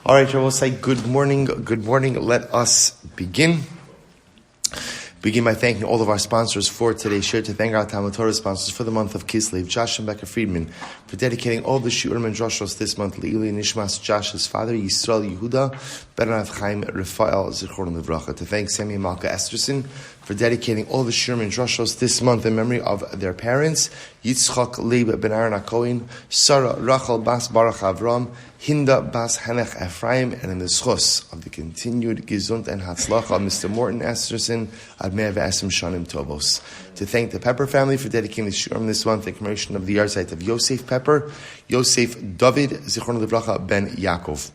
All right, I will say good morning. Good morning. Let us begin. Begin by thanking all of our sponsors for today's share. To thank our TALMUD TORAH sponsors for the month of Kislev, Josh and Becca Friedman, for dedicating all the shiurim and droshos this month. Leili Nishmas, Josh's father, Yisrael Yehuda Ben Chaim Rafael Zichron Livracha. To thank Sammy and Malka Esterson for dedicating all the shiurim and droshos this month in memory of their parents, Yitzchak Leib Ben haKohen, Sarah Rachel Bas Baruch Avraham, Hinda Bas Henoch Efraim, and in the schos of the continued Gesund and Hatzlacha of Mr. Morton Esterson, Ad Mea V'Esem Shanim Tovos. To thank the Pepper family for dedicating the shiurim this month, the commemoration of the yahrzeit of Yosef Pepper, Yosef Dovid Ben Yaakov.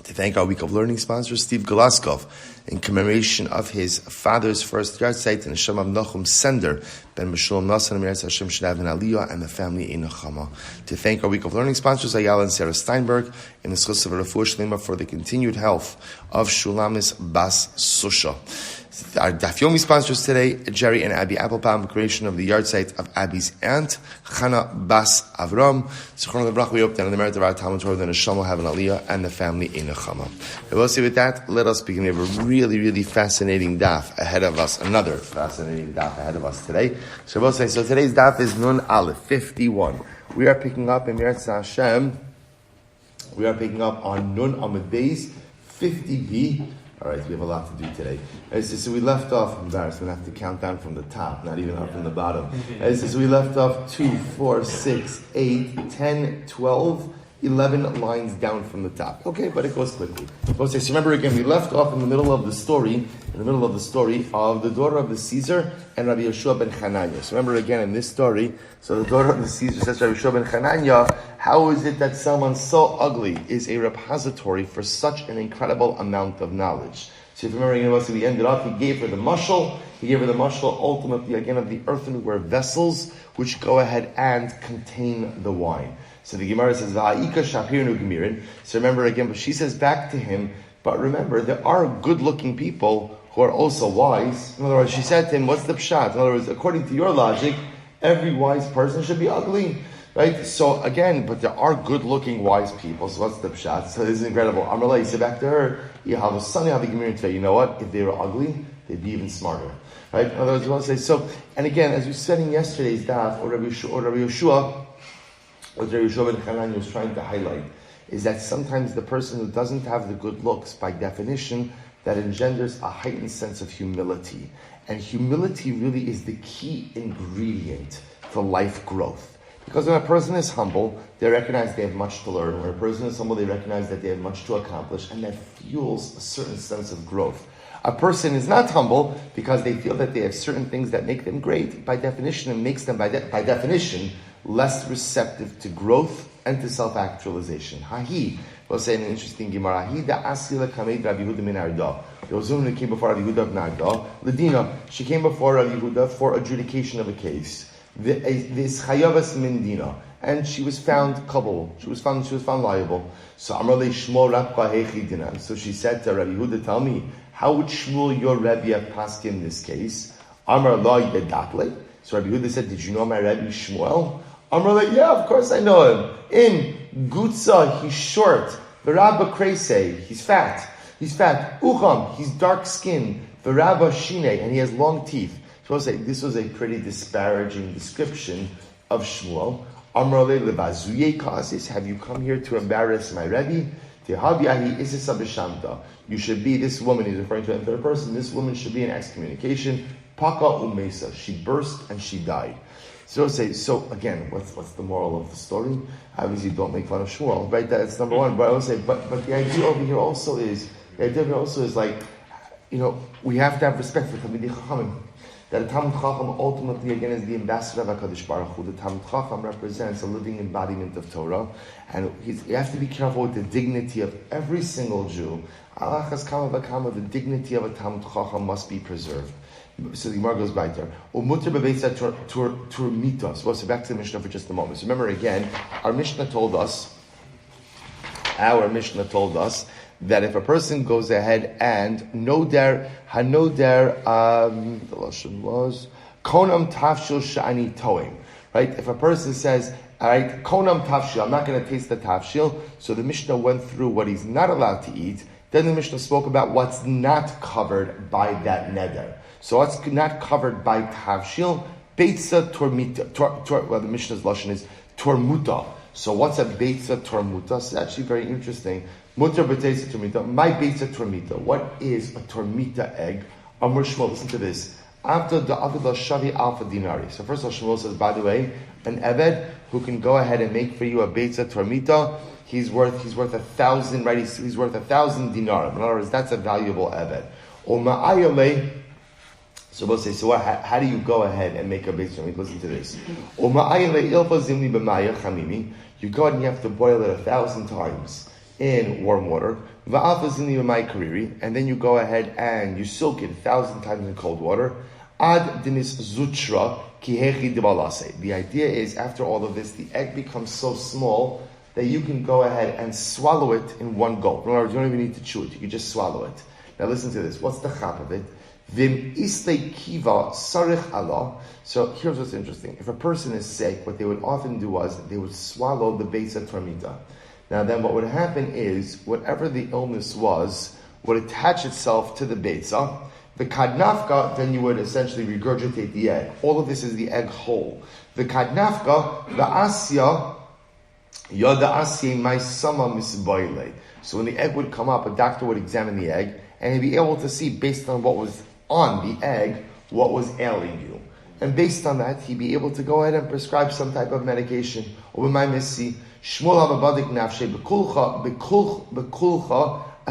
To thank our week of learning sponsor, Steve Golaskov, in commemoration of his father's first yahrzeit, and Shem of Nachum Sender, Ben Meshul Nasan, Amirat Hashem Shadav and Aliyah, and the family in Nechama. To thank our week of learning sponsors, Ayala and Sarah Steinberg, in the schus of Refuah Shlema for the continued health of Shulamis Bas Susha. Our Daf Yomi sponsors today, Jerry and Abby Applebaum, creation of the yahrzeit of Abby's aunt, Chana Bas Avram. Zichron Levrach, we hope that in the merit of our TALMUD TORAH, the Neshama have an Aliyah, and the family in Nechama. I will say with that, let us begin. We have a really, really fascinating daf ahead of us, another fascinating daf ahead of us today. So I will say, so today's daf is Nun Aleph, 51. We are picking up in Yirtzeh Hashem, we are picking up on Nun Amud Beis, 50b. All right, we have a lot to do today. So we left off, embarrassed, we're going to have to count down from the top, not even up from the bottom. So we left off 2, 4, 6, 8, 10, 12, 11 lines down from the top. Okay, but it goes quickly. So remember again, we left off in the middle of the story of the daughter of the Caesar and Rabbi Yeshua ben Chananya. So remember again in this story, so the daughter of the Caesar says to Rabbi Yeshua ben Chananya, how is it that someone so ugly is a repository for such an incredible amount of knowledge? So if you remember, we ended up, he gave her the mashal ultimately again of the earthenware vessels which go ahead and contain the wine. So the Gemara says, Va'ika shapirnu gemirin. So remember again, but she says back to him, but remember, there are good-looking people who are also wise. In other words, she said to him, what's the pshat? In other words, according to your logic, every wise person should be ugly. Right? So again, but there are good-looking wise people. So what's the pshat? So this is incredible. Amalei said back to her, you know what? If they were ugly, they'd be even smarter. Right? In other words, we'll say, so, and again, as we said in yesterday's daf, or Rabbi Yeshua, what Rabbi Yeshua ben Chananya was trying to highlight is that sometimes the person who doesn't have the good looks, by definition, that engenders a heightened sense of humility. And humility really is the key ingredient to life growth. Because when a person is humble, they recognize they have much to learn. When a person is humble, they recognize that they have much to accomplish, and that fuels a certain sense of growth. A person is not humble because they feel that they have certain things that make them great. By definition, it makes them, by definition, less receptive to growth and to self-actualization. Hahi, we'll say in an interesting Gemara, Hahi da asila kamed Rabbi Yehuda min Arda. There was a woman who came before Rabbi Yehuda of Nagda. Ladina, she came before Rabbi Yehuda for adjudication of a case. This chayavas min dina, and she was found kabul. She was found liable. So Amar le Shmuel Rabka hechi dina. So she said to Rabbi Yehuda, tell me, how would Shmuel your Rebbe have passed in this case? Amar la yedatle. So Rabbi Yehuda said, did you know my Rebbe Shmuel? Amar like, yeah, of course I know him. In Gutza, he's short. Verabba Krese, he's fat. Ucham, he's dark skinned. Verabba Shine, and he has long teeth. So I'll say, this was a pretty disparaging description of Shmuel. Amar le levazuye kasis, have you come here to embarrass my Rebbe? Tehabiahi isisa b'shamta. You should be, this woman, he's referring to a third person, this woman should be in excommunication. Paka umesa, she burst and she died. So again, what's the moral of the story? Obviously, don't make fun of Shmuel, right? That's number one. But I will say, but the idea over here also is like, we have to have respect for Talmidei Chachamim. That a Talmud Chacham ultimately, again, is the ambassador of HaKadosh Baruch Hu. The Talmud Chacham represents a living embodiment of Torah, and you have to be careful with the dignity of every single Jew. Alachas kama v'kama, the dignity of a Talmud Chacham must be preserved. So the Gemara goes back there. Umuter bebeitza turmitos. Well, so back to the Mishnah for just a moment. So remember again, our Mishnah told us that if a person goes ahead and the lashon was konam tafshil shani toim, right? If a person says, All right, konam tafshil. I'm not going to taste the tafshil. So the Mishnah went through what he's not allowed to eat. Then the Mishnah spoke about what's not covered by that neder. So what's not covered by tafshil? Beitza tormita. Well, the Mishnah's lashon is tormuta. So what's a beitza tormuta? It's actually very interesting. Mutar beitza tormita. My beitza tormita. What is a tormita egg? Amr Shmuel, listen to this. After the Avidah Shavi Alpha Dinari. So first of all, Shmuel says, by the way, an Eved who can go ahead and make for you a Beitza Tormita, he's worth 1,000, right? He's worth 1,000 dinarim. In other words, that's a valuable Eved. Or Ma'ayale, so we'll say, so how do you go ahead and make a Beitza Tormita? Listen to this. Or Ma'ayale Ilfa Zimli B'Maya Chamimi. You go ahead and you have to boil it 1,000 times in warm water. And then you go ahead and you soak it 1,000 times in cold water. Ad dinis zutra kihechi dibalase. The idea is, after all of this, the egg becomes so small that you can go ahead and swallow it in one gulp. In other words, you don't even need to chew it. You can just swallow it. Now listen to this. What's the chap of it? Vim isle kiva sarich Allah. So here's what's interesting. If a person is sick, what they would often do was they would swallow the beitza tormita. Now then what would happen is, whatever the illness was, would attach itself to the beitza. The kadnafka, then you would essentially regurgitate the egg. All of this is the egg whole. The kadnafka, the asya, yada asya my sama misbaile. So when the egg would come up, a doctor would examine the egg, and he'd be able to see, based on what was on the egg, what was ailing you. And based on that, he'd be able to go ahead and prescribe some type of medication. Or my missi, shmul hababadik nafshe bekulcha.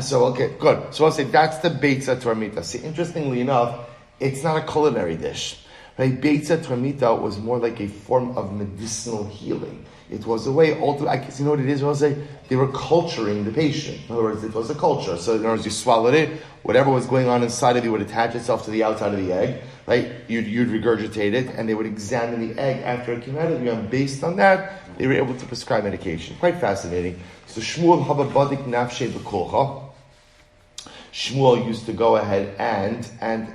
So, okay, good. So I'll say that's the beitza tormita. See, interestingly enough, it's not a culinary dish. Right? Beitza tormita was more like a form of medicinal healing. It was a way, you know what it is? I'll say they were culturing the patient. In other words, it was a culture. So in other words, you swallowed it, whatever was going on inside of you would attach itself to the outside of the egg, right? You'd regurgitate it, and they would examine the egg after it came out of you, and based on that, they were able to prescribe medication. Quite fascinating. So Shmuel hababadik nafshe bekolcha. Shmuel used to go ahead and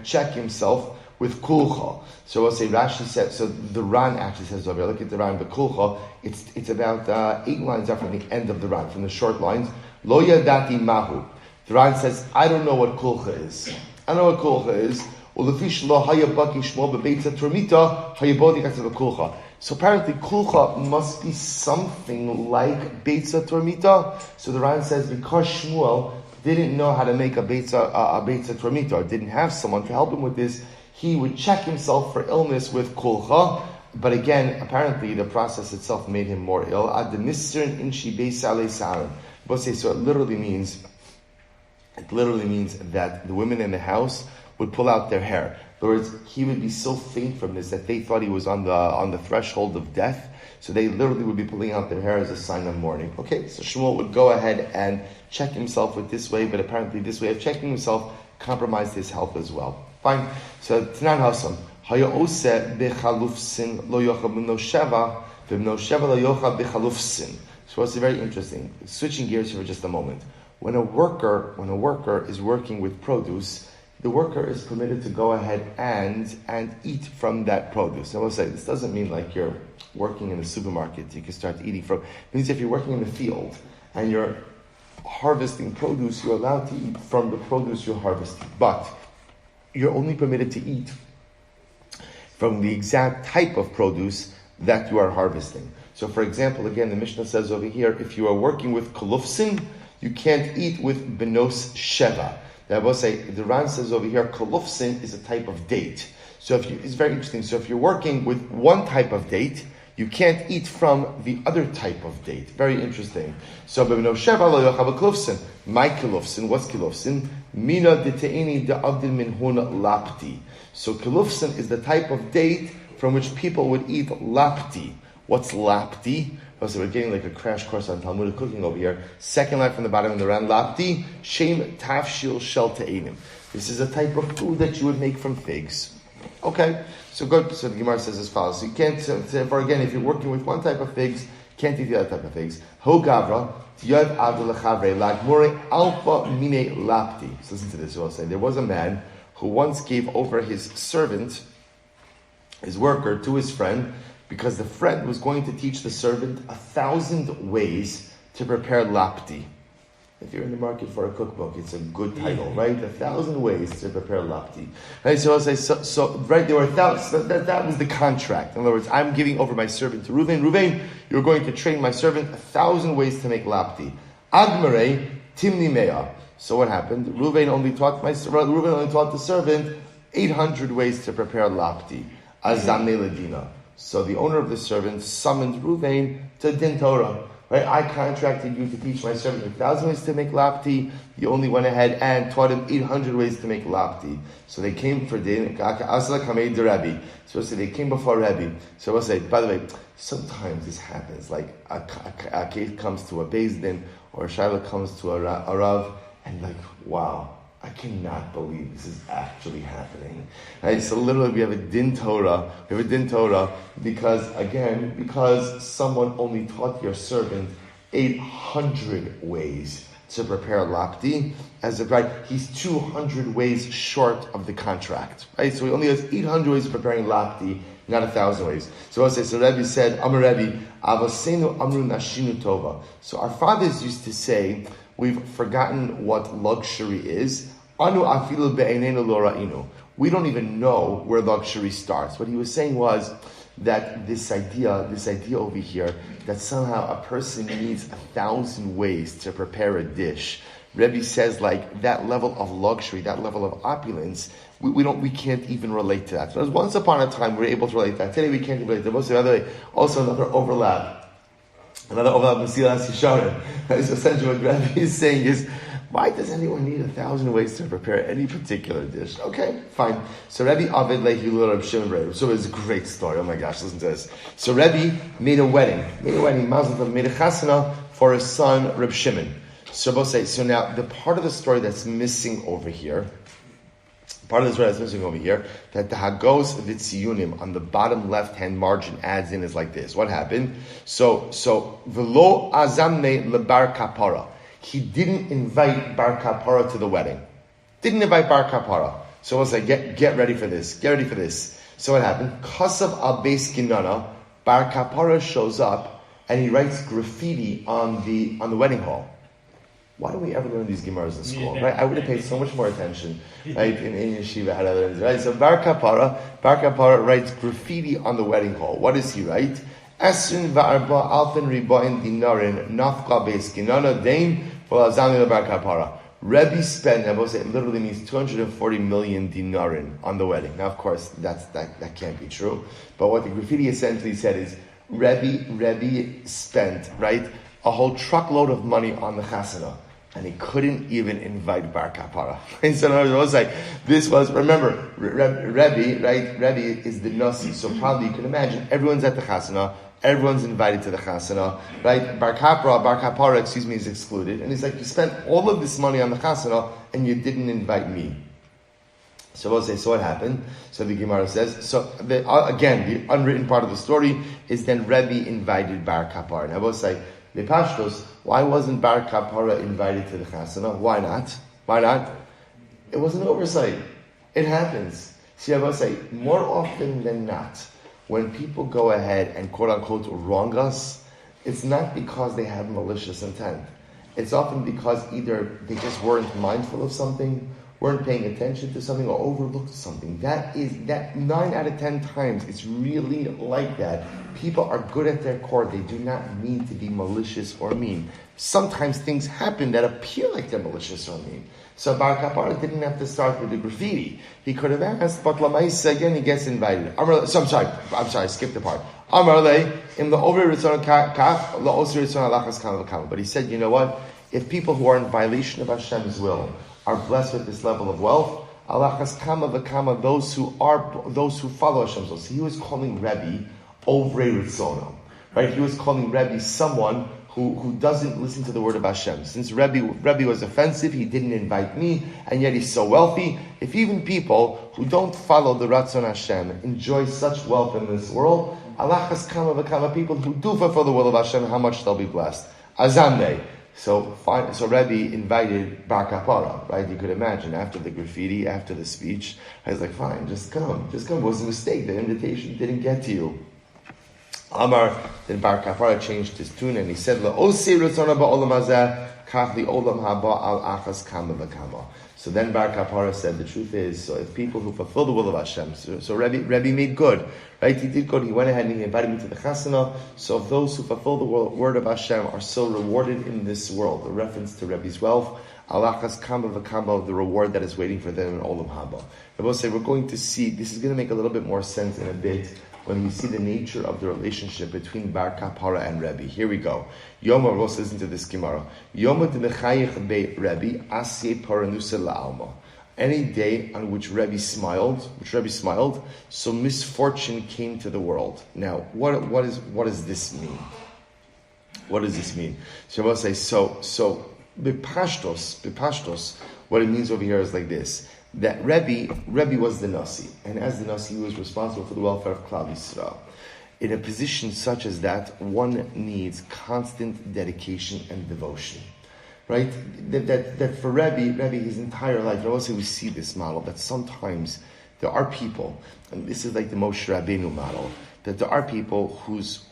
check himself with kulcha. So we'll say Rashi said, so the Ran actually says over here, look at the Ran, the kulcha, it's about 8 lines up from the end of the Ran, from the short lines. Lo yadati mahu. The Ran says, I don't know what kulcha is. I don't know what kulcha is. So apparently kulcha must be something like beitza tormita. So the Ran says, because Shmuel didn't know how to make a beitza tormita, or didn't have someone to help him with this, he would check himself for illness with kulcha. But again, apparently the process itself made him more ill. So it literally means that the women in the house would pull out their hair. In other words, he would be so faint from this that they thought he was on the threshold of death. So they literally would be pulling out their hair as a sign of mourning. Okay, so Shmuel would go ahead and check himself with this way, but apparently this way of checking himself compromised his health as well. Fine. So Tanan Hasam. Haya ose bechalufsin lo yocha b'no sheva lo yocha bechalufsin. So it's very interesting. Switching gears here for just a moment. When a worker is working with produce, the worker is permitted to go ahead and eat from that produce. I will say, this doesn't mean like you're working in a supermarket, you can start eating from. It means if you're working in the field and you're harvesting produce, you're allowed to eat from the produce you're harvesting. But you're only permitted to eat from the exact type of produce that you are harvesting. So for example, again, the Mishnah says over here, if you are working with kalufsin, you can't eat with benos sheva. I will say, the Ran says over here, kalufsin is a type of date. So it's very interesting. So if you're working with one type of date, you can't eat from the other type of date. Very interesting. So benos sheva lo yochav kalufsin. My kalufsin, what's kalufsin? Mina deteini de'avdil min hun lapti. So kalufsin is the type of date from which people would eat lapti. What's lapti? So we're getting like a crash course on Talmudic cooking over here. Second line from the bottom of the Ran, lapti, shem tafshil shel te'enim. This is a type of food that you would make from figs. Okay, so good. So the Gemara says as follows. So you can't, for again, if you're working with one type of figs, can't eat the other type of figs. Ho gavra, tiyad avda lechavre, lagmore alpha mine lapti. So listen to this, so I'll say. There was a man who once gave over his servant, his worker, to his friend, because the friend was going to teach the servant 1,000 ways to prepare lapti. If you're in the market for a cookbook, it's a good title, right? 1,000 ways to prepare lapti. Right? So I'll say, right, there were 1,000, that was the contract. In other words, I'm giving over my servant to Reuven. Reuven, you're going to train my servant 1,000 ways to make lapti. Agmare, timni mea. So what happened? Reuven only taught the servant 800 ways to prepare lapti. Azamne ledina. So the owner of the servant summoned Reuven to din Torah. Right? I contracted you to teach my servant 1,000 ways to make lapti. You only went ahead and taught him 800 ways to make lapti. So they came for din. So they came before Rebbe. So we'll say, by the way, sometimes this happens. Like a case comes to a Beis Din or a Shiloh comes to a Rav, and like, wow, I cannot believe this is actually happening. Right? So literally we have a din Torah. We have a din Torah because someone only taught your servant 800 ways to prepare lapti. As a bride, he's 200 ways short of the contract. Right? So he only has 800 ways of preparing lapti, not 1,000 ways. So I'll say, so Rebbe said, Amar Rebbe, Avosenu Amru Nashinu Tova. So our fathers used to say, we've forgotten what luxury is. Anu afilu be'einenu lo ra'inu. We don't even know where luxury starts. What he was saying was that this idea over here, that somehow a person needs 1,000 ways to prepare a dish. Rebbe says, like, that level of luxury, that level of opulence, we can't even relate to that. So once upon a time we were able to relate to that. Today we can't relate to that. Also another overlap. Another overlap with Silas Yisharim. So essentially what Rebbe is saying is, why does anyone need 1,000 ways to prepare any particular dish? Okay, fine. So Rebbe Aved Lehilu Reb Shimon Reb. So it's a great story. Oh my gosh, listen to this. So Rebbe made a wedding, Mazel Tov, made a chasana for his son Reb Shimon. So both say, so now the part of the story that's missing over here, that the Hagos Vitziyunim on the bottom left-hand margin adds in is like this. What happened? So Velo Azamne Lebar Kapara. He didn't invite Bar Kapara to the wedding. Didn't invite Bar Kapara. So I was like, get ready for this. Get ready for this. So what happened? Kasav al Beis Ginana, Bar Kapara shows up and he writes graffiti on the wedding hall. Why don't we ever learn these Gemaras in school? Right? I would have paid so much more attention, right? In yeshiva, right? So Bar Kapara writes graffiti on the wedding hall. What does he write? Esrin va'arba alfen ribain dinarin nafka beis ginana dain v'lazami lebar kapara. Rebbe spent, I will say, it literally means 240 million dinarin on the wedding. Now, of course, that can't be true. But what the graffiti essentially said is, Rebbe spent, right, a whole truckload of money on the chasana, and he couldn't even invite Bar Kapara. And so it was like, remember, Rebbe, right? Rebbe is the nasi, so probably you can imagine everyone's at the chasana, everyone's invited to the chasana, right? Bar Kapara, is excluded. And he's like, you spent all of this money on the chasana, and you didn't invite me. So we'll say, so what happened? So the Gemara says, the unwritten part of the story is then Rebbe invited Bar Kapara. And I will say, the Pashtos, why wasn't Bar Kapara invited to the chasana? Why not? It was an oversight. It happens. See, I will say, more often than not, when people go ahead and quote-unquote wrong us, it's not because they have malicious intent. It's often because either they just weren't mindful of something, weren't paying attention to something, or overlooked something. That 9 out of 10 times, it's really like that. People are good at their core. They do not mean to be malicious or mean. Sometimes things happen that appear like they're malicious or mean. So Bar Kapara didn't have to start with the graffiti. He could have asked, but Lamaisa, again, he gets invited. I'm sorry, I skipped the part. But he said, you know what? If people who are in violation of Hashem's will are blessed with this level of wealth, alachas kama v'kama, those who follow Hashem's will. So he was calling Rebbe Ovrei Ritzono, right? He was calling Rebbe someone who doesn't listen to the word of Hashem. Since Rebbe was offensive, he didn't invite me, and yet he's so wealthy. If even people who don't follow the Ratzon Hashem enjoy such wealth in this world, alachas kama v'kama, people who do fulfill the will of Hashem, how much they'll be blessed. Azamne. So Rebbe invited Bar Kapara, right? You could imagine, after the graffiti, after the speech, I was like, fine, just come. It was a mistake. The invitation didn't get to you. Amar, then Bar Kapara changed his tune and he said, "La'osei ratzona ba'olam hazeh, kach li'olam haba al achas kama v'kama." So then Bar Kapara said, the truth is, so if people who fulfill the will of Hashem, so Rebbe made good, right? He did good. He went ahead and he invited me to the chasana. So if those who fulfill the word of Hashem are so rewarded in this world, a reference to Rebbe's wealth, al achas kama v'kama, the reward that is waiting for them in olam haba. Rebbe will say, we're going to see, this is going to make a little bit more sense in a bit, when we see the nature of the relationship between Bar Kapara and Rebbe. Here we go. Yoma, let's listen to this Gemara. Yoma d'mechayich be Rebbe, asye paranusa la'alma. Any day on which Rebbe smiled, so misfortune came to the world. Now, what does this mean? What does this mean? So I will say, so bipashtos, what it means over here is like this. That Rebbe was the Nasi, and as the Nasi, he was responsible for the welfare of Klal Yisrael. In a position such as that, one needs constant dedication and devotion, right? That for Rebbe, his entire life, and also we see this model, that sometimes there are people, and this is like the Moshe Rabbeinu model, that there are people whose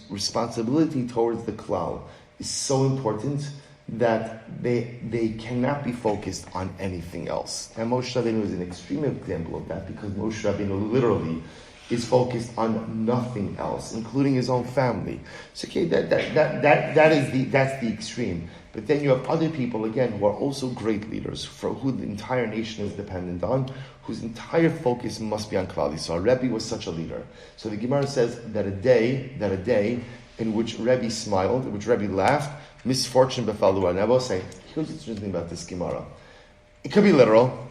responsibility towards the Klal is so important that they cannot be focused on anything else. And Moshe Rabbeinu is an extreme example of that, because Moshe Rabbeinu literally is focused on nothing else, including his own family. So okay, that's the extreme. But then you have other people again who are also great leaders, for who the entire nation is dependent on, whose entire focus must be on Klal Yisrael. Rebbe was such a leader. So the Gemara says that a day in which Rebbe smiled, in which Rebbe laughed, misfortune befell the world. And I will say, here's what's interesting about this Gemara. It could be literal,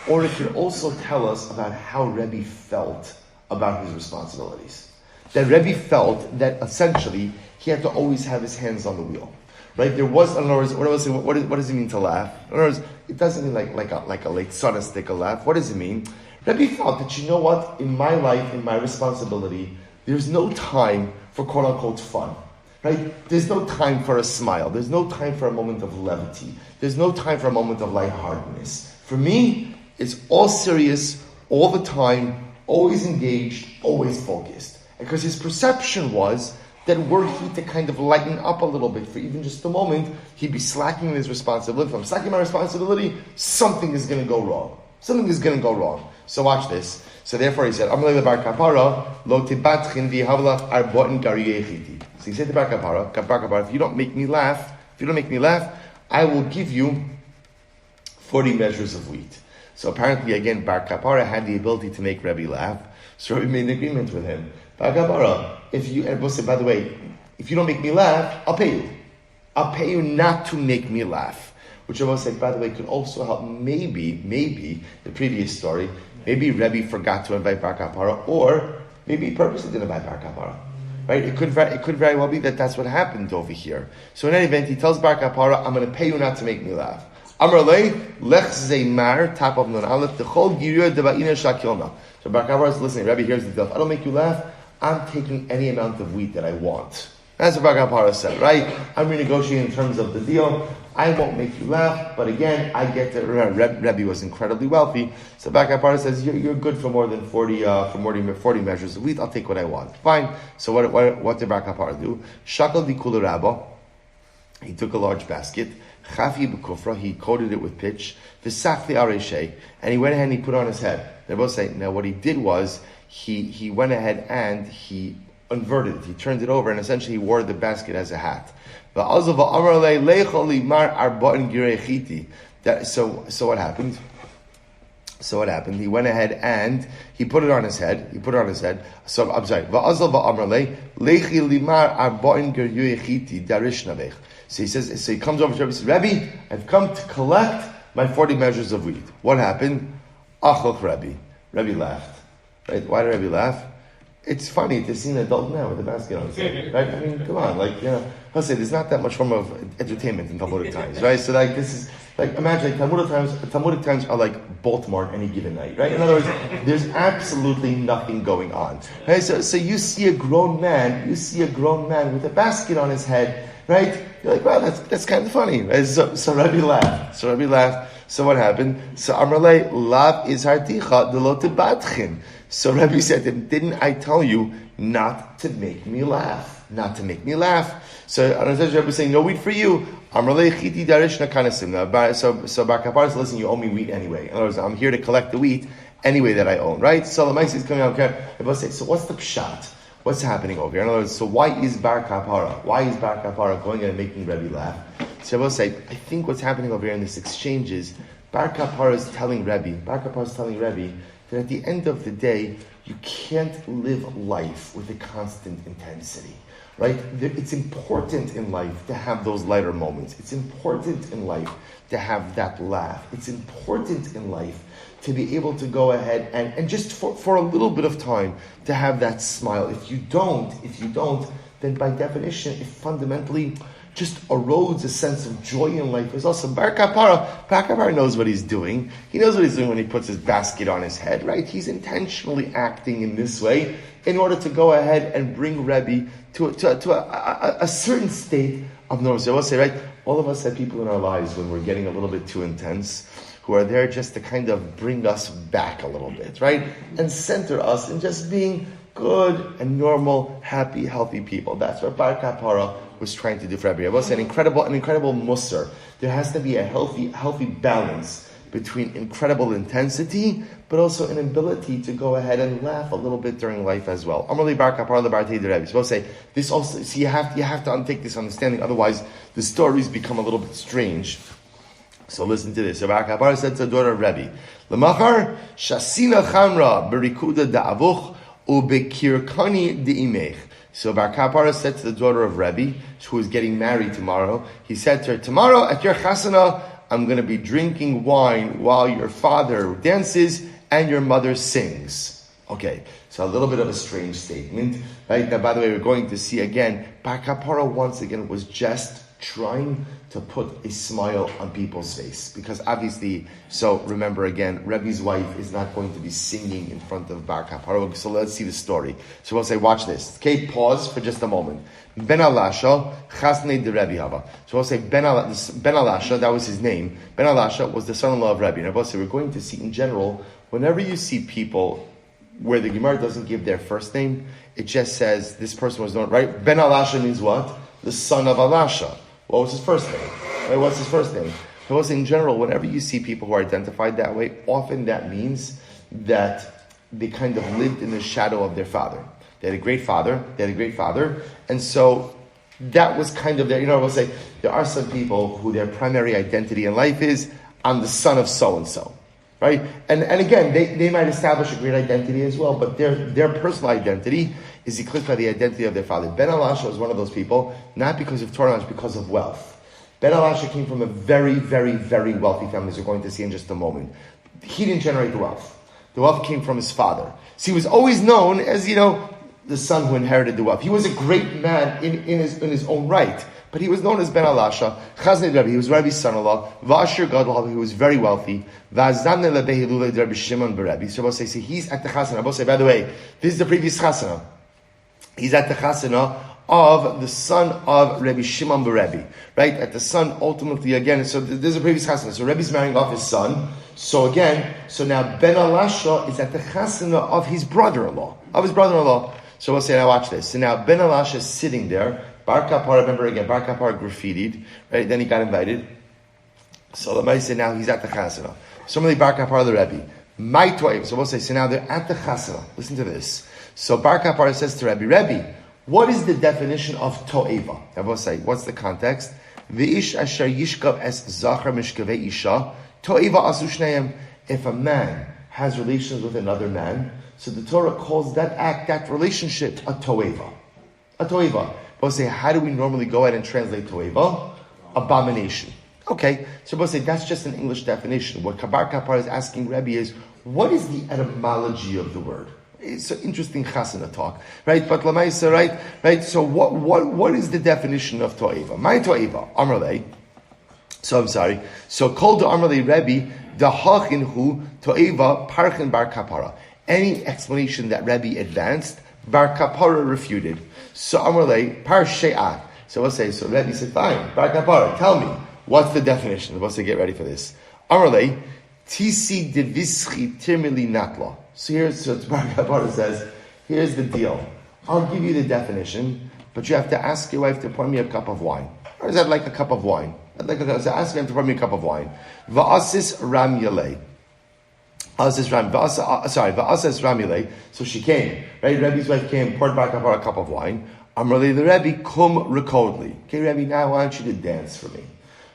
or it could also tell us about how Rebbe felt about his responsibilities. That Rebbe felt that essentially he had to always have his hands on the wheel. Right? There was, in other words, what does it mean to laugh? In other words, it doesn't mean like a late sadistic laugh. What does it mean? Rebbe felt that, you know what, in my life, in my responsibility, there's no time for quote unquote fun. Right? There's no time for a smile. There's no time for a moment of levity. There's no time for a moment of lightheartedness. For me, it's all serious, all the time, always engaged, always focused. Because his perception was that were he to kind of lighten up a little bit for even just a moment, he'd be slacking in his responsibility. If I'm slacking my responsibility, something is going to go wrong. Something is going to go wrong. So watch this. So therefore he said, Amalei Bar Kapara, lo tibatchin v'havlach arbotin gariyechiti. So he said to Bar Kapara, if you don't make me laugh, I will give you 40 measures of wheat. So apparently again, Bar Kapara had the ability to make Rebbe laugh. So Rebbe made an agreement with him. Bar Kapara, and we'll say, by the way, if you don't make me laugh, I'll pay you. I'll pay you not to make me laugh. Which I will say, by the way, could also help maybe, the previous story, maybe Rebbe forgot to invite Bar Kapara, or maybe he purposely didn't invite Bar Kapara. Right? It could very well be that that's what happened over here. So in any event, he tells Bar Kapara, I'm going to pay you not to make me laugh. Amrlei, lech zeimar, top of non aleph, dechol girur devaina shakilna. So Bar Kapara is listening, Rebbe, here's the deal. If I don't make you laugh, I'm taking any amount of wheat that I want. That's what Bar Kapara said, right? I'm renegotiating in terms of the deal. I won't make you laugh, but again, I get to. Rebbe was incredibly wealthy, so Bar Kapara says, "You're good for more than 40 measures of wheat. I'll take what I want." Fine. So what did Bar Kapara do? Shakal di kula rabba. He took a large basket. Chafi b'kufra. He coated it with pitch. V'sachli areshay, and he went ahead and he put on his head. They're both saying, now what he did was he went ahead and he inverted it. He turned it over, and essentially he wore the basket as a hat. So what happened? He went ahead and he put it on his head. So I'm sorry. So he says. So he comes over to Rebbe and says, Rebbe, I've come to collect my 40 measures of wheat. What happened? Achloch Rebbe. Rebbe laughed. Right? Why did Rebbe laugh? It's funny to see an adult man with a basket on his head, right? I mean, come on, I'll say there's not that much form of entertainment in Talmudic times, right? So this is, imagine, Talmudic times are like Baltimore any given night, right? In other words, there's absolutely nothing going on, right? So you see a grown man with a basket on his head, right? You're like, wow, that's kind of funny, right? So Rebbe laughed. So what happened? So Amrle, lav is harticha delot badchin. So Rebbe said to him, didn't I tell you not to make me laugh? Not to make me laugh. So Rebbe is saying, no wheat for you. Amrle chiti darish nakanasim. So Bar Kapara said, listen, you owe me wheat anyway. In other words, I'm here to collect the wheat anyway that I own, right? So Lamaisi is coming out. Rebbe says, so what's the pshat? What's happening over here? In other words, so why is Bar Kapara? Why is Bar Kapara going in and making Rebbe laugh? So Rebbe say, I think what's happening over here in this exchange is Bar Kapara is telling Rebbe that at the end of the day, you can't live life with a constant intensity, right? It's important in life to have those lighter moments. It's important in life to have that laugh. It's important in life to be able to go ahead and just for a little bit of time to have that smile. If you don't, then by definition, it fundamentally just erodes a sense of joy in life. There's also Bar Kapara knows what he's doing. He knows what he's doing when he puts his basket on his head, right? He's intentionally acting in this way in order to go ahead and bring Rebbe to a certain state of normalcy. I will say, right, all of us have people in our lives when we're getting a little bit too intense, who are there just to kind of bring us back a little bit, right? And center us in just being good and normal, happy, healthy people. That's what Bar Kapara was trying to do for Rebbe. It was an incredible musar. There has to be a healthy balance between incredible intensity, but also an ability to go ahead and laugh a little bit during life as well. Amrli Bar Kapara leBartei de Rebbe. So we'll say this also. See, you have to untake this understanding. Otherwise, the stories become a little bit strange. So listen to this. So Bar Kapara said to the daughter of Rebbe, "Lemachar shasina chamra berikuda da'avuch ubekirkani deimech." So Bar Kapara said to the daughter of Rebbe, who is getting married tomorrow, he said to her, tomorrow at your chasana, I'm going to be drinking wine while your father dances and your mother sings. Okay, so a little bit of a strange statement, right? Now, by the way, we're going to see again, Bar Kapara once again was just trying to put a smile on people's face. Because obviously, so remember again, Rebbe's wife is not going to be singing in front of Bar Kapara. So let's see the story. So we'll say, watch this. Okay, pause for just a moment. Ben Alasha, Chasnei de Rebbe Hava. So we'll say, Ben Alasha, that was his name. Ben Alasha was the son-in-law of Rebbe. And we'll say, we're going to see in general, whenever you see people where the Gemara doesn't give their first name, it just says, this person was known, right? Ben Alasha means what? The son of Alasha. What was his first name? Right? What's his first name? So in general, whenever you see people who are identified that way, often that means that they kind of lived in the shadow of their father. They had a great father, and so that was kind of their, we'll say, there are some people who their primary identity in life is, I'm the son of so-and-so. Right? And again, they might establish a great identity as well, but their personal identity is eclipsed by the identity of their father. Ben Alasha was one of those people, not because of Torah, but because of wealth. Ben Alasha came from a very, very, very wealthy family, as we're going to see in just a moment. He didn't generate the wealth. The wealth came from his father. So he was always known as, the son who inherited the wealth. He was a great man in his own right. But he was known as Ben Alasha, Chaznei Rebbe, he was Rebbe's son-in-law, Vashir Gadol, he was very wealthy, Vazamne Lebehi Lulei Rebbe Shimon Berebbe. So I'll say, he's at the chasana. I'll say, by the way, this is the previous chasana. He's at the chasana of the son of Rebbe Shimon Berebbe, right? At the son, ultimately, again, so there's a previous chasana. So Rebbe's marrying off his son. So now Ben Alasha is at the chasana of his brother-in-law. So we'll say, now watch this. So now Ben Alasha is sitting there. Bar Kapara, remember again, Bar Kapara graffitied, right? Then he got invited. So Lamai said, now he's at the chasana. Similarly, Bar Kapara the Rebbe. My toiv. So we'll say, so now they're at the chasana. Listen to this. So Bar Kapara says to Rebbe, what is the definition of to'eva? I will say, what's the context? V'ish asher yishkav es zachar mishkavei isha, to'eva asu shneim. If a man has relations with another man, so the Torah calls that act, that relationship, a to'eva. A to'eva. We'll say, how do we normally go ahead and translate to'eva? Abomination. Okay, so we'll say that's just an English definition. What Bar Kapara is asking Rebbe is, what is the etymology of the word? It's an interesting chasana talk, right? But Lamaisa, right? So what is the definition of to'eva? My to'eva, Amrlei. So I'm sorry. So called to Amrlei Rebbe, the hachinhu to'eva parchin Bar Kapara. Any explanation that Rebbe advanced, Bar Kapara refuted. So Amrlei par she'at. So we'll say, so Rebbe said, fine, Bar Kapara, tell me, what's the definition? We'll say, get ready for this. Amarle, tisi devischi tirmili natla. So Baruch Avraham says, here's the deal. I'll give you the definition, but you have to ask your wife to pour me a cup of wine. Or is that like a cup of wine? So ask him to pour me a cup of wine. Va'asis ram yalei. Va'asis ram yalei. So she came, right? Rebbe's wife came, poured Baruch Avraham a cup of wine. Amrali the Rebbe, kum rekodli. Okay, Rebbe, now I want you to dance for me.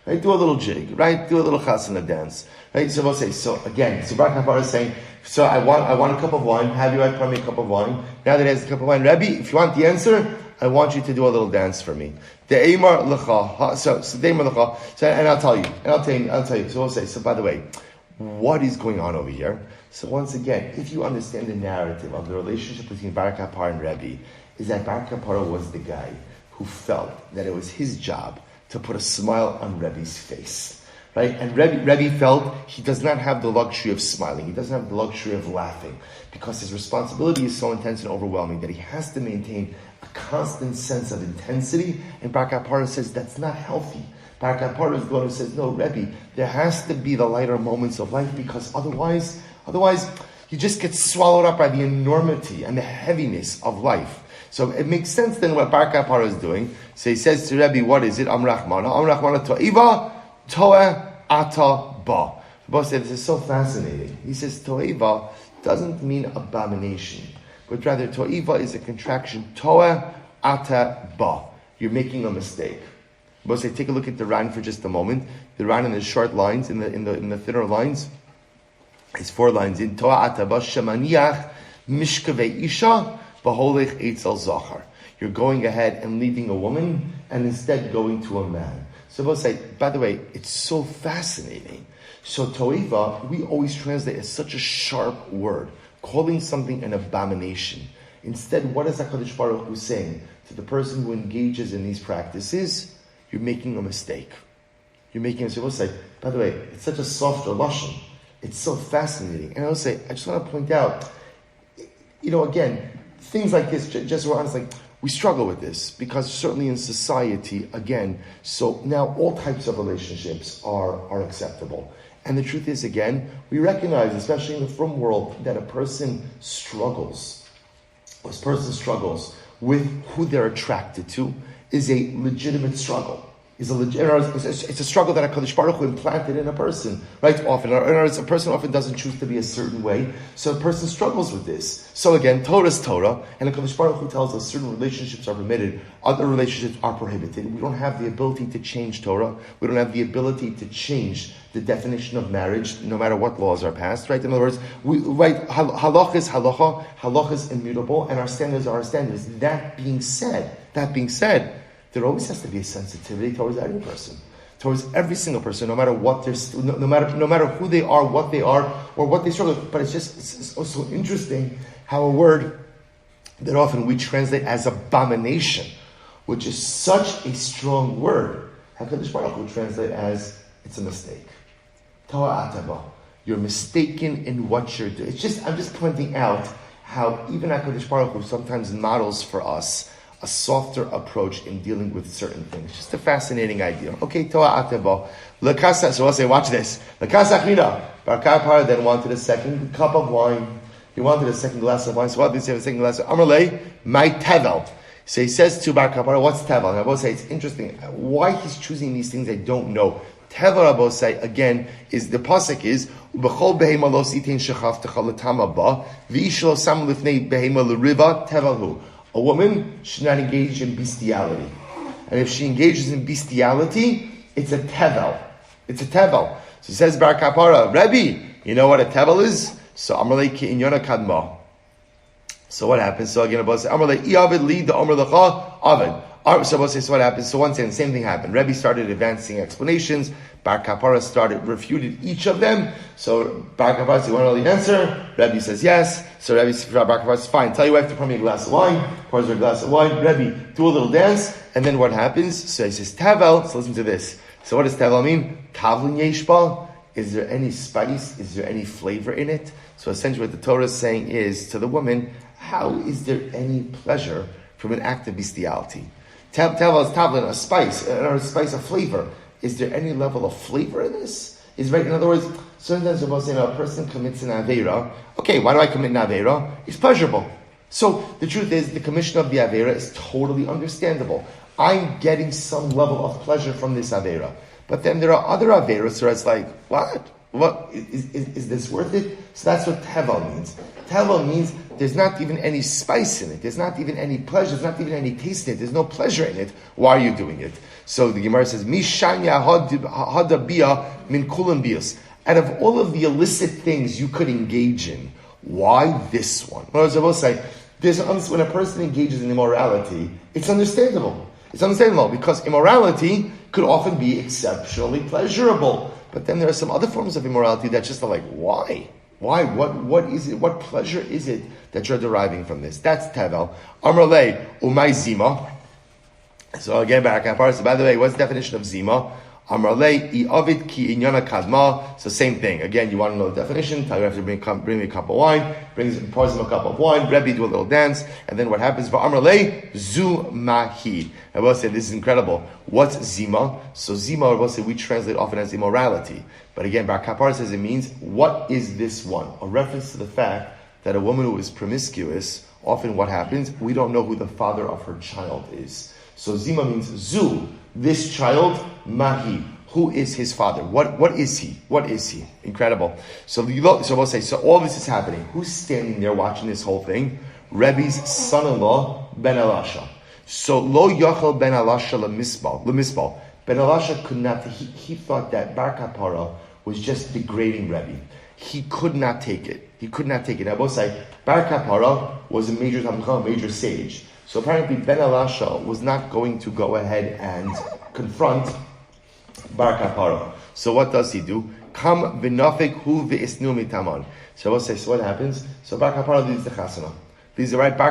Right? Do a little jig, right? Do a little chasana dance. Right? So we'll say, so Baruch Avraham is saying, so I want a cup of wine. Have you pour me a cup of wine? Now that he has a cup of wine, Rebbe, if you want the answer, I want you to do a little dance for me. De'emar lecha. So de'emar lecha. So, and I'll tell you. So we'll say, so by the way, what is going on over here? So once again, if you understand the narrative of the relationship between Baruch Avraham and Rebbe, is that Baruch Avraham was the guy who felt that it was his job to put a smile on Rebbe's face. Right? And Rebbe felt he does not have the luxury of smiling. He doesn't have the luxury of laughing because his responsibility is so intense and overwhelming that he has to maintain a constant sense of intensity. And Baruch Avraham says that's not healthy. Baruch Avraham is the one who says, no, Rebbe, there has to be the lighter moments of life because otherwise you just get swallowed up by the enormity and the heaviness of life. So it makes sense then what Baruch Avraham is doing. So he says to Rebbe, what is it? Am Rachmana to'iva to'eh ata ba. Rabbi said this is so fascinating. He says to'iva doesn't mean abomination, but rather to'iva is a contraction. To'eh ata ba. You're making a mistake. Rabbi said, take a look at the Ran for just a moment. The Ran in the short lines, in the thinner lines, is 4 lines. In to'eh ata ba shemaniach mishkavei isha. You're going ahead and leaving a woman and instead going to a man. So we'll say, by the way, it's so fascinating. So to'iva, we always translate as such a sharp word, calling something an abomination. Instead, what is HaKadosh Baruch Hu saying to the person who engages in these practices? You're making a mistake. So we'll say, by the way, it's such a softer lashon. It's so fascinating. And I'll say, I just want to point out, again, things like this, just we're honest, we struggle with this because certainly in society, again, so now all types of relationships are acceptable. And the truth is, again, we recognize, especially in the frum world, that a person struggles. This person struggles with who they're attracted to is a legitimate struggle. It's a struggle that HaKadosh Baruch Hu implanted in a person, right? Often, a person often doesn't choose to be a certain way, so a person struggles with this. So again, Torah is Torah, and HaKadosh Baruch Hu tells us certain relationships are permitted, other relationships are prohibited. We don't have the ability to change Torah. We don't have the ability to change the definition of marriage, no matter what laws are passed, right? In other words, halach is halacha, halach is immutable, and our standards are our standards. That being said, there always has to be a sensitivity towards every person, towards every single person, no matter what no matter who they are, what they are, or what they struggle with. But it's also interesting how a word that often we translate as abomination, which is such a strong word, HaKadosh Baruch Hu translate as it's a mistake. To'ah ataba. You're mistaken in what you're doing. I'm just pointing out how even HaKadosh Baruch Hu sometimes models for us a softer approach in dealing with certain things. Just a fascinating idea. Okay, To'ah ataba. L'kasa, so I'll say, watch this. L'kasa achmina. Baruch Avraham then wanted a second cup of wine. He wanted a second glass of wine. So what did he say? A second glass of Amarle, my tevel. So he says to Baruch Avraham, what's tevel? And I will say, it's interesting. Why he's choosing these things, I don't know. Tevel, I will say, again, is the pasuk is, B'chol behema lo sitin shechaftecha l'tama ba, v'ish lo sam lifnei behema l'riva tevelhu. A woman should not engage in bestiality. And if she engages in bestiality, it's a tevel. It's a tevel. So says Baruch Avraham, Rebbe, you know what a tevel is? So Amarle ki inyona kadma. So what happens? So again, Abbas says, Amarle i'avid li da Amar lecha avid. So Abbas says, what happens? So once again, the same thing happened. Rebbe started advancing explanations. Baruch Avraham refuted each of them. So Baruch Avraham says, you want to know the answer? Rebbe says yes. So Baruch Avraham says, fine, tell your wife to pour me a glass of wine. Pours her a glass of wine. Rebbe, do a little dance. And then what happens? So he says, Tavel. So listen to this. So what does Tavel mean? Tavlin yeshba. Is there any spice? Is there any flavor in it? So essentially what the Torah is saying is to the woman, how is there any pleasure from an act of bestiality? Tavel is tavlin, a spice, a flavor. Is there any level of flavor in this? Is right. In other words, sometimes we're saying a person commits an aveira. Okay, why do I commit an aveira? It's pleasurable. So the truth is, the commission of the aveira is totally understandable. I'm getting some level of pleasure from this aveira. But then there are other aveiros where it's like, what is this worth it? So that's what tevel means. Tevel means there's not even any spice in it. There's not even any pleasure. There's not even any taste in it. There's no pleasure in it. Why are you doing it? So the Gemara says, Mishanya hadabia min kulam bias. Out of all of the illicit things you could engage in, why this one? In other words, I will say, when a person engages in immorality, it's understandable. It's understandable because immorality could often be exceptionally pleasurable. But then there are some other forms of immorality that just are like, why? Why? What is it? What pleasure is it that you're deriving from this? That's tevel. Amrle umay zima. So again, back at parts. By the way, what's the definition of zima? Amrle iavid ki inyana kadma. So same thing. Again, you want to know the definition. You have to bring me a cup of wine. Pours him a cup of wine. Rebbe do a little dance, and then what happens? Amrle zu mahi. I will say this is incredible. What's zima? So zima, I will say we translate often as immorality. But again, Bar Kapar says it means what is this one? A reference to the fact that a woman who is promiscuous, often what happens? We don't know who the father of her child is. So zima means zu. This child, mahi. Who is his father? What is he? What is he? Incredible. So we'll say, so all this is happening. Who's standing there watching this whole thing? Rebbe's son-in-law, Ben Elasha. So lo yachal Ben Elasha lemisbal. Ben Elasha could not. He thought that Bar Kapara was just degrading Rebbe. He could not take it. I will say, Bar Kapara was a major talmud, a major sage. So apparently Ben Elasha was not going to go ahead and confront Bar Kapara. So what does he do? Kam v'nafik hu v'isnu mitaman. So I will say, so what happens? So Bar Kapara leaves the chasana. These are right. Ben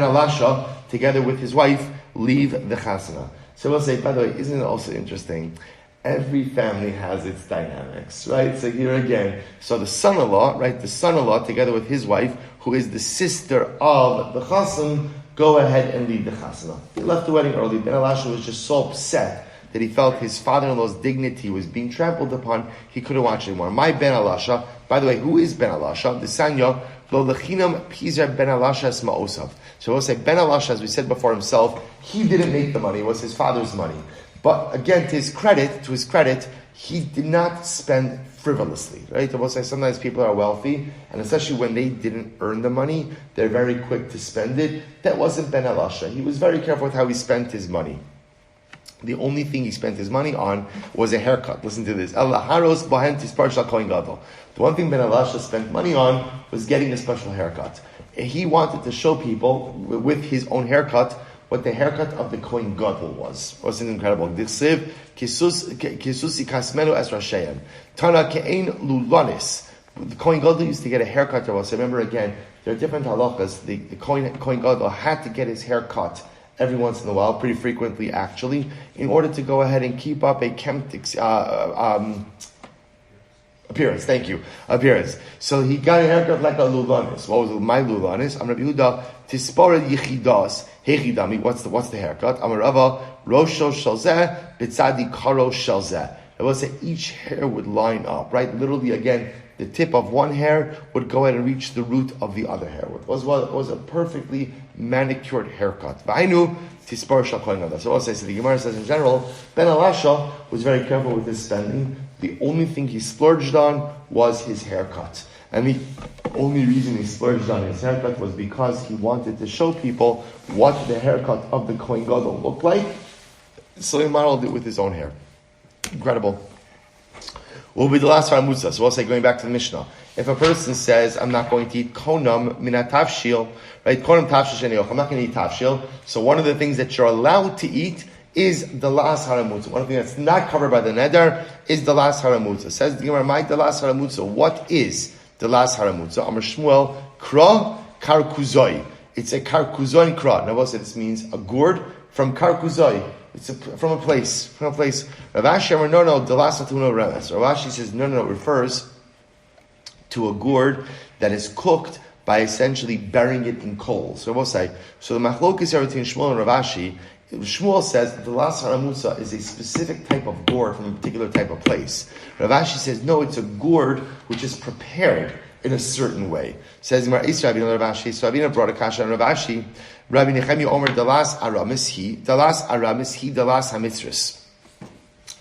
Elasha, together with his wife, leave the chasana. So we'll say, by the way, isn't it also interesting? Every family has its dynamics, right? So here again, so the son-in-law, together with his wife, who is the sister of the chassan, go ahead and leave the chasana. He left the wedding early. Ben Elasha was just so upset that he felt his father-in-law's dignity was being trampled upon. He couldn't watch anymore. My Ben Elasha, by the way, who is Ben Elasha? The Sanya, lo lechinam pizar Ben Elasha ma'osav. So we'll say Ben Elasha, as we said before himself, he didn't make the money. It was his father's money. But again, to his credit, he did not spend frivolously, right? I will say sometimes people are wealthy, and especially when they didn't earn the money, they're very quick to spend it. That wasn't Ben Elasha. He was very careful with how he spent his money. The only thing he spent his money on was a haircut. Listen to this. The one thing Ben Elasha spent money on was getting a special haircut. He wanted to show people with his own haircut what the haircut of the Kohen Gadol was. Wasn't incredible? Dichsev kisusi kasmenu es rashayim. Tana ke'ein lulanis. The Kohen Gadol used to get a haircut. So remember again, there are different halachas. The Kohen Gadol had to get his hair cut every once in a while, pretty frequently actually, in order to go ahead and keep up a kempt appearance. Thank you. Appearance. So he got a haircut like a lulanis. What was my lulanis? Amar Yehuda tispora yichidas hechidami. What's the haircut? Amar Rava rosho shalzeh bitzadi karo shalzeh. I will say each hair would line up, right? Literally, again, the tip of one hair would go ahead and reach the root of the other hair. It was a perfectly manicured haircut. V'ainu tispor shakoin gadol. So also, the Gemara says in general, Ben Elasha was very careful with his spending. The only thing he splurged on was his haircut. And the only reason he splurged on his haircut was because he wanted to show people what the haircut of the Kohen Gadol looked like. So he modeled it with his own hair. Incredible. What will be the last haramutza? So we'll say, going back to the Mishnah, if a person says, I'm not going to eat konam mina tavshil, right? Konam tavshil shenioch, I'm not going to eat tavshil. So one of the things that you're allowed to eat is the last haramutza. One of the things that's not covered by the nedar is the last haramutza. Says the Gemara, my the last haramutza. What is the last haramutza? Amar Shmuel, kra karkuzoi. It's a karkuzoi kra. Now what this means? A gourd from karkuzoi. It's from a place. Rav Ashi, no, the last hatuna remes. Rav Ashi says, no, it refers to a gourd that is cooked by essentially burying it in coal. So we'll say, so the machlokes here between Shmuel and Rav Ashi Shmuel says that the Dalas Haramutza is a specific type of gourd from a particular type of place. Rav Ashi says, no, it's a gourd which is prepared in a certain way. Says Mar Israel Rav Ashi. So Rabbeinu brought a kasha on Rav Ashi. Rabbi Nechemi Omer Dalas Aramis he Dalas Hamitzris.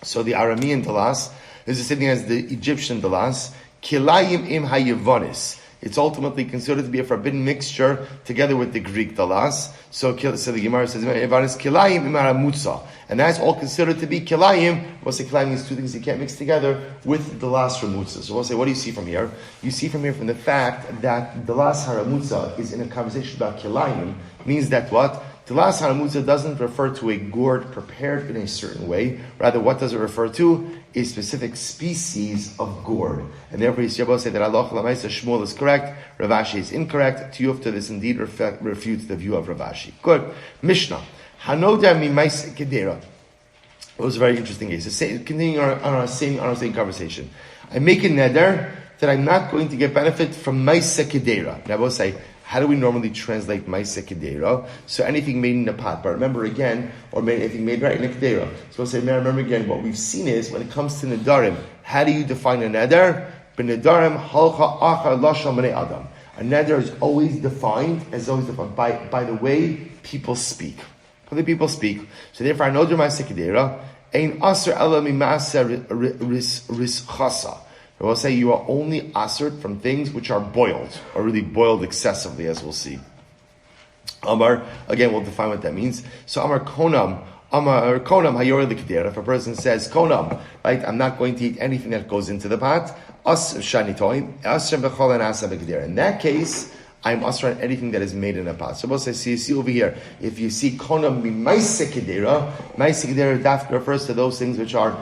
So the Aramean Dalas is the same thing as the Egyptian Dalas. Kilayim im hayevonis. It's ultimately considered to be a forbidden mixture together with the Greek Dalas. So the Gemara says Kilayim im haramutza, and that's all considered to be Kilayim. We'll say Kilayim means two things you can't mix together with Dalas Ramutza. So we'll say, what do you see from here? You see from here from the fact that Dalas Haramutza is in a conversation about Kilayim, means that what? Dalas Haramutza doesn't refer to a gourd prepared in a certain way. Rather, what does it refer to? A specific species of gourd. And therefore, Yisrael say that Allah Shmuel is correct, Rav Ashi is incorrect. Tiyufta, this indeed refutes the view of Rav Ashi. Good. Mishnah. Hanoda mimais kedera. It was a very interesting case. Continuing on our same conversation. I make a neder that I'm not going to get benefit from maisa kedera. Now I will say, how do we normally translate maisa kedera? So anything made in a pot. But remember again, anything made right in a kedera. So we'll say, remember again, what we've seen is, when it comes to Nedarim, how do you define a neder? B'nedarim halcha achar lashon b'nei adam. A neder is always defined by the way people speak. How the people speak. So therefore, I know maisa kedera, ein aser ela mimasa rischasa. I will say you are only asert from things which are boiled, or really boiled excessively, as we'll see. Amar, again, we'll define what that means. So Amar konam hayor l'kedera. If a person says konam, right, I'm not going to eat anything that goes into the pot. As shanitoim, asher b'chol and asa b'kedera. In that case, I'm asr on anything that is made in a pot. So we'll say, see over here, if you see konam mimaisa kedera, maisa kedera that refers to those things which are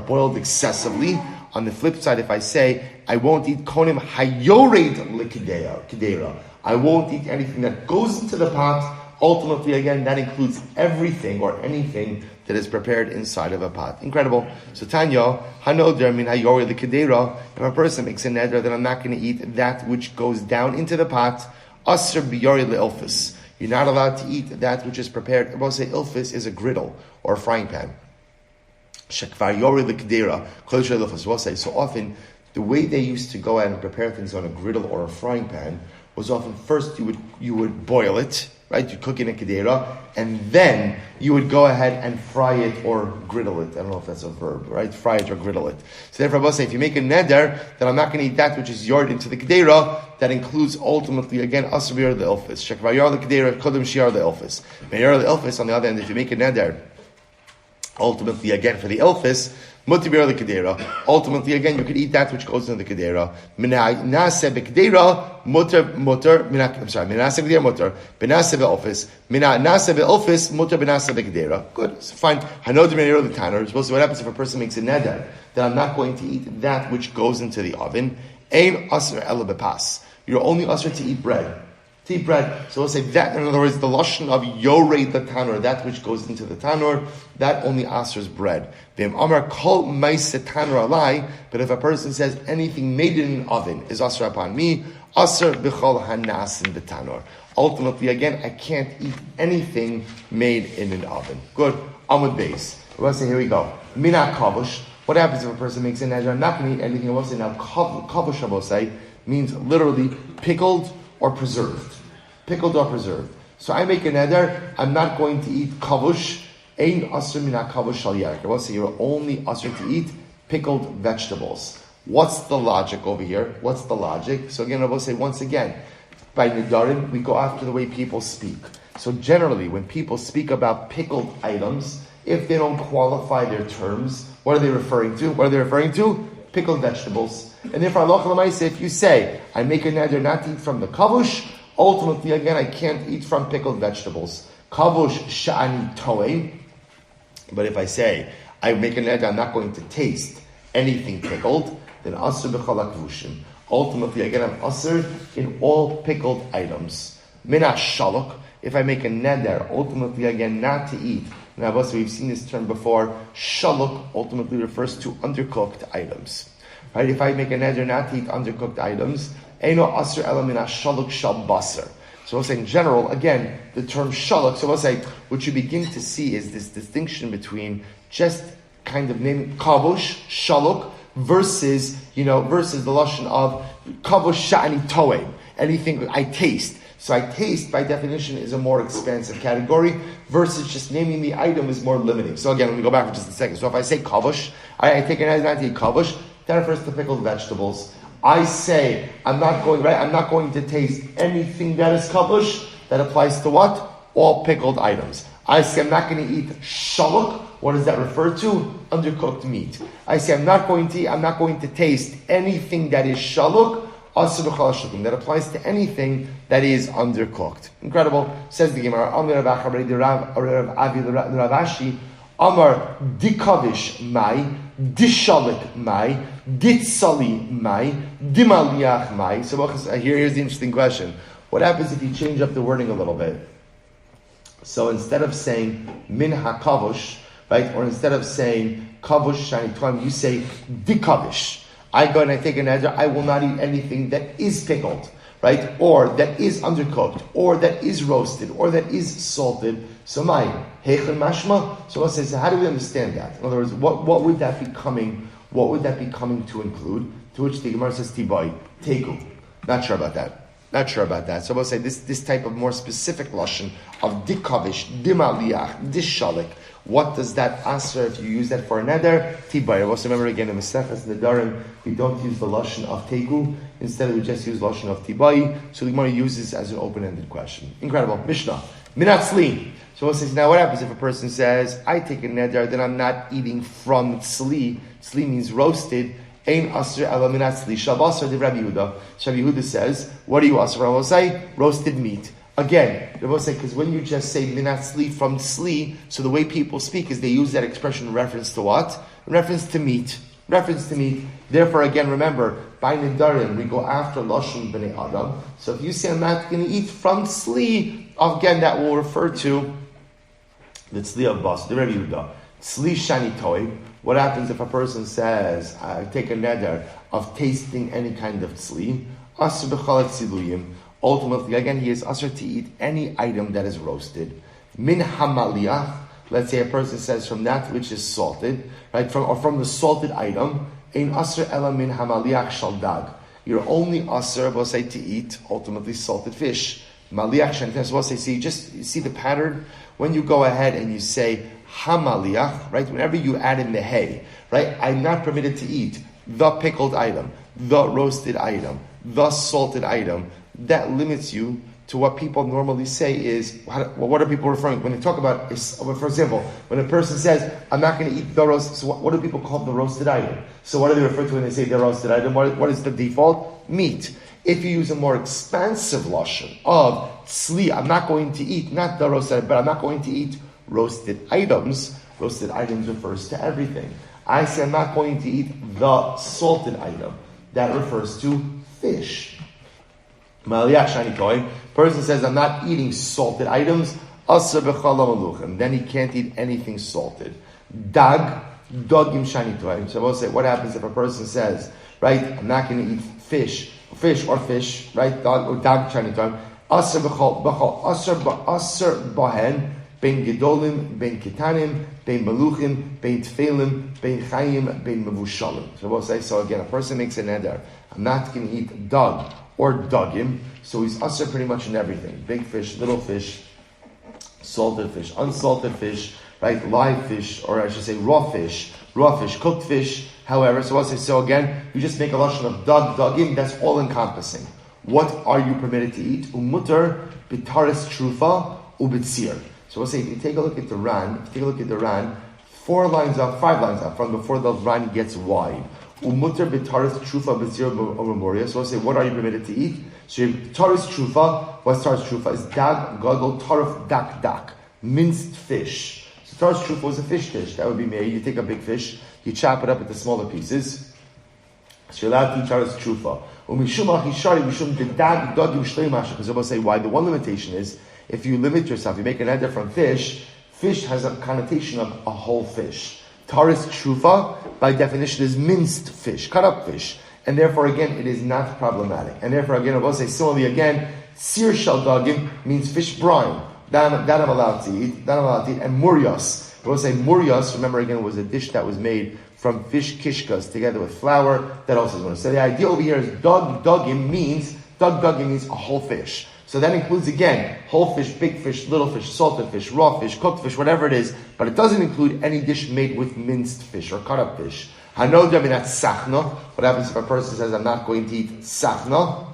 boiled excessively. On the flip side, if I say, I won't eat konim hayored kedera, I won't eat anything that goes into the pot, ultimately, again, that includes everything or anything that is prepared inside of a pot. Incredible. So Tanya, hanoder min hayored kedera, if a person makes a neder that I'm not going to eat that which goes down into the pot, asr biyored le'ilfis. You're not allowed to eat that which is prepared. We'll say ilfis is a griddle or a frying pan. So often, the way they used to go out and prepare things on a griddle or a frying pan was often first you would boil it, right? You cook in a kedera, and then you would go ahead and fry it or griddle it. I don't know if that's a verb, right? Fry it or griddle it. So therefore, I will say, if you make a neder, then I'm not going to eat that which is yard into the kedera. That includes ultimately again asr the elfis. Shekvar yard the kedera kodem shiar the elfis. Yard the elfis. On the other hand, if you make a neder, ultimately, again, for the elfis, mutibir the kedera. Ultimately, again, you could eat that which goes into the kedera. Minase bekedera muter. Minase kedera muter. Benase beelfis. Minase beelfis muter benase bekedera. Good. So fine. Hanodim the tanner. Supposed to what happens if a person makes a neder that I'm not going to eat that which goes into the oven. Ein aser ela bepas. You're only aser to eat bread. To eat bread. So we'll say that, in other words, the lashon of yorei the tanur, that which goes into the tanur, that only asers bread. V'im amar kol ma'ase tanur alai, but if a person says anything made in an oven is aser upon me, aser b'chol hanasin b'tanur. Ultimately, again, I can't eat anything made in an oven. Good. Amud beis. We'll say, here we go. Mina kavush. What happens if a person makes a neder? I'm not going to eat anything. I will say now, kavush, I will say, means literally pickled or preserved. Pickled or preserved. So I make a neder, I'm not going to eat kavush, ein asr mina kavush shal yarek. I will say you're only asr to eat pickled vegetables. What's the logic over here? What's the logic? So again, I will say once again, by Nedarim, we go after the way people speak. So generally, when people speak about pickled items, if they don't qualify their terms, what are they referring to? What are they referring to? Pickled vegetables. And therefore, if you say, I make a neder not to eat from the kavush, ultimately, again, I can't eat from pickled vegetables. Kavush sha'ani toeh. But if I say, I make a neder, I'm not going to taste anything pickled, then asr b'chol hakvushim. Ultimately, again, I'm asr in all pickled items. Mina shalok. If I make a neder, ultimately, again, not to eat. Now, we've seen this term before. Shalok ultimately refers to undercooked items. Right? If I make a neder not to eat undercooked items, so So we'll say in general, again, the term shalok, so we'll say, what you begin to see is this distinction between just kind of naming kavush, shalok, versus the lashon of kavush sha'ani toeim, anything I taste. So I taste, by definition, is a more expansive category, versus just naming the item is more limiting. So again, let me go back for just a second. So if I say kavush, I take an idea to eat kavush, that refers to pickled vegetables. I say, I'm not going to taste anything that is kavush, that applies to what? All pickled items. I say, I'm not going to eat shalok. What does that refer to? Undercooked meat. I say, I'm not going to taste anything that is shalok, asur b'chol hashlukim. That applies to anything that is undercooked. Incredible. Says the Gemara, Amar Rav Avi Rav Ashi, Amar dikavish mai, dishalok mai, ditsali mai, dimaliach mai. So here's the interesting question. What happens if you change up the wording a little bit? So instead of saying min hakavush, right, or instead of saying kavush shani twaim, you say dikavish. I go and I take an neder, I will not eat anything that is pickled, right, or that is undercooked, or that is roasted, or that is salted. So my heichen mashma. So one says, how do we understand that? In other words, what would that be coming? What would that be coming to include? To which the Gemara says tibai tegu. Not sure about that. So we'll say this type of more specific lashon of dikavish, dimaliach, dishalik. What does that answer if you use that for a neder? Tibai. Also remember again in Masechtas Nedarim, we don't use the lashon of tegu. Instead, we just use lashon of tibai. So the Gemara uses as an open-ended question. Incredible. Mishnah. Minatzli. So we'll say, now what happens if a person says, I take a neder, then I'm not eating from tzli. Tzli means roasted. Ein asr ela minatzli. Shabasar de Rabbi Yehuda. Rabbi Yehuda says, what do you asr? I will say, roasted meat. Again, they will say, because when you just say minatzli from tzli, so the way people speak is they use that expression in reference to what? In reference to meat. Therefore, again, remember, by Nedarim, we go after lashon b'nei Adam. So if you say, I'm not going to eat from tzli, again, that will refer to the tzli of Bas, the Rabbi Yehuda. Tzli shani toy. What happens if a person says, I take a neder of tasting any kind of tzli? Asr b'chalat tziluyim. Ultimately, again, he is asr to eat any item that is roasted. Min hamaliach. Let's say a person says from that which is salted, right? From the salted item. Ein asr ela min hamaliach shaldag. You're only asr, we'll say, to eat ultimately salted fish. Maliach shantes. We'll say, you see the pattern when you go ahead and you say hamaliach, right? Whenever you add in the hay, right? I'm not permitted to eat the pickled item, the roasted item, the salted item. That limits you to what people normally say is, what are people referring when they talk about, for example, when a person says, I'm not going to eat the roast, so what do people call the roasted item? So what do they refer to when they say the roasted item? What is the default? Meat. If you use a more expansive lashon of tzli, I'm not going to eat, not the roasted item, but I'm not going to eat roasted items. Roasted items refers to everything. I say I'm not going to eat the salted item. That refers to fish. Person says, I'm not eating salted items, then he can't eat anything salted. Dagim shani toim. So we'll say, what happens if a person says, right, I'm not going to eat fish, right, dag or dag shani toim. Asr bahen, ben gedolim, ben ketanim, ben meluchim, ben tfelim, ben chayim, ben mevushalim. So we'll say, so again, a person makes a neder, I'm not going to eat dag or dugim, so he's usher pretty much in everything. Big fish, little fish, salted fish, unsalted fish, right? Live fish, or I should say raw fish, cooked fish, however. So I'll say, so again, you just make a lashon of dugim, that's all encompassing. What are you permitted to eat? Umutar, bitaris trufa, ubitzir. So we'll say, if you take a look at the Ran, 5 lines up from before the Ran gets wide. Umutar b'taris trufa b'zir b'moria. So I'll say, what are you permitted to eat? So taris trufa, what's taris trufa? Is dag gadol tarif dak, minced fish. So taris trufa was a fish dish. That would be made. You take a big fish, you chop it up into smaller pieces. So you're allowed to eat taris trufa. Because I will say why. The one limitation is, if you limit yourself, you make an neder from fish has a connotation of a whole fish. Taris trufa, by definition, is minced fish, cut up fish. And therefore, again, it is not problematic. And therefore, again, I will say, similarly, again, Sir shel dagim means fish brine. That I'm allowed to eat. And muryas. We'll say muryas, remember again, was a dish that was made from fish kishkas together with flour. That also is one. So the idea over here is dagim means a whole fish. So that includes, again, whole fish, big fish, little fish, salted fish, raw fish, cooked fish, whatever it is, but it doesn't include any dish made with minced fish or cut up fish. Hanodam, I mean, that's sachna. What happens if a person says, I'm not going to eat sachna?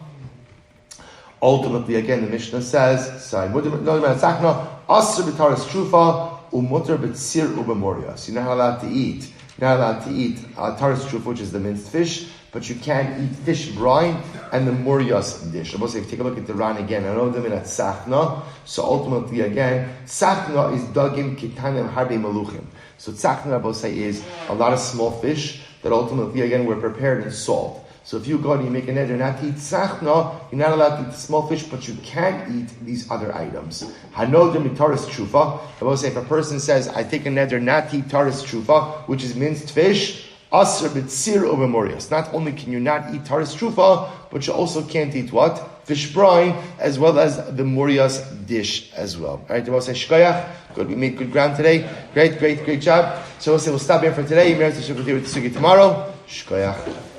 Ultimately, again, the Mishnah says, asr b'taras trufa, umutar b'tzir ubamorias. You're not allowed to eat. You're not allowed to eat taras trufa, which is the minced fish, but you can eat fish brine and the murias dish. If you take a look at the Ran again, I know them in at Sachna. So ultimately, again, Sachna is dagim kitanim harbe maluchim. So Sachna, I will say, is a lot of small fish that ultimately, again, were prepared in salt. So if you go and you make a neder not to eat Sachna, you're not allowed to eat the small fish, but you can eat these other items. Hanodim taras trufa. I will say, if a person says, I take a neder not to eat taras trufa, which is minced fish, asr b'tzir ubamorias. Not only can you not eat taras trufa, but you also can't eat what? Fish brine, as well as the morias dish as well. Alright, the say shkoyach. Good, we made good ground today. Great job. So we'll stop here for today. Tomorrow. Shkoyach.